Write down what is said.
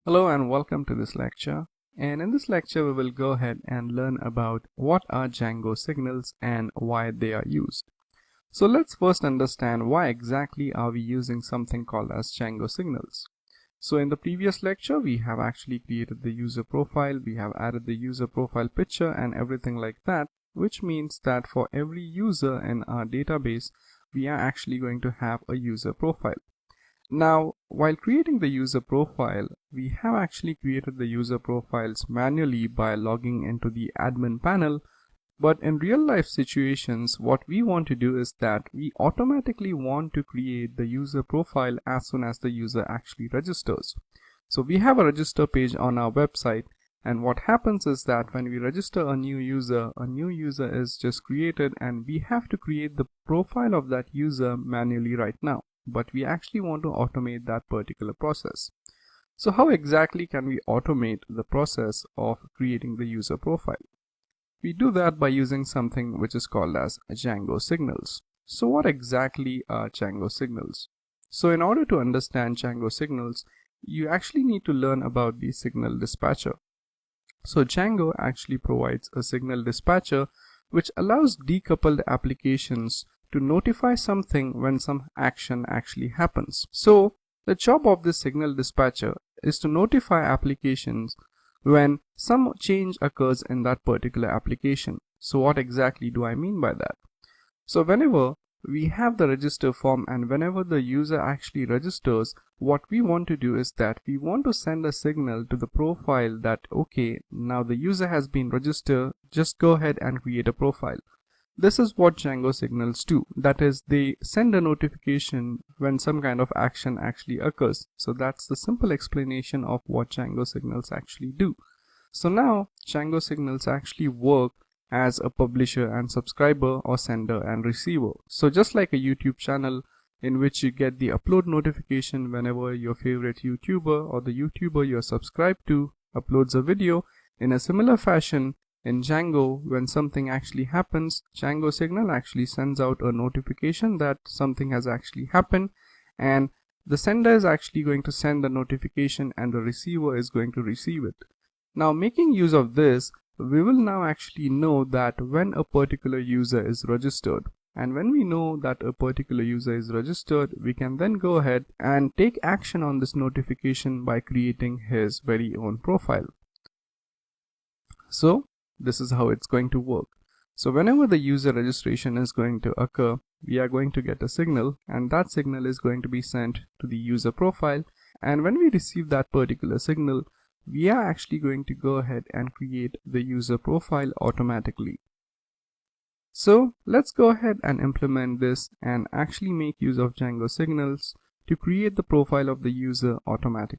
Hello and welcome to this lecture. And in this lecture we will go ahead and learn about what are Django signals and why they are used. So let's first understand why exactly are we using something called as Django signals. So in the previous lecture we have actually created the user profile, we have added the user profile picture and everything like that, which means that for every user in our database we are actually going to have a user profile. Now, while creating the user profile, we have actually created the user profiles manually by logging into the admin panel. But in real life situations, what we want to do is that we automatically want to create the user profile as soon as the user actually registers. So we have a register page on our website, and what happens is that when we register a new user is just created, and we have to create the profile of that user manually right now. But we actually want to automate that particular process. So how exactly can we automate the process of creating the user profile? We do that by using something which is called as Django signals. So what exactly are Django signals? So in order to understand Django signals, you actually need to learn about the signal dispatcher. So Django actually provides a signal dispatcher which allows decoupled applications to notify something when some action actually happens. So the job of this signal dispatcher is to notify applications when some change occurs in that particular application. So what exactly do I mean by that? So whenever we have the register form and whenever the user actually registers, what we want to do is that we want to send a signal to the profile that okay, now the user has been registered, just go ahead and create a profile. This is what Django signals do. That is, they send a notification when some kind of action actually occurs. So that's the simple explanation of what Django signals actually do. So now Django signals actually work as a publisher and subscriber or sender and receiver. So just like a YouTube channel in which you get the upload notification whenever your favorite YouTuber or the YouTuber you're subscribed to uploads a video, in a similar fashion, in Django, when something actually happens, Django signal actually sends out a notification that something has actually happened, and the sender is actually going to send the notification and the receiver is going to receive it. Now, making use of this, we will now actually know that when a particular user is registered. And when we know that a particular user is registered, we can then go ahead and take action on this notification by creating his very own profile. So this is how it's going to work. So whenever the user registration is going to occur, we are going to get a signal, and that signal is going to be sent to the user profile. And when we receive that particular signal, we are actually going to go ahead and create the user profile automatically. So let's go ahead and implement this and actually make use of Django signals to create the profile of the user automatically.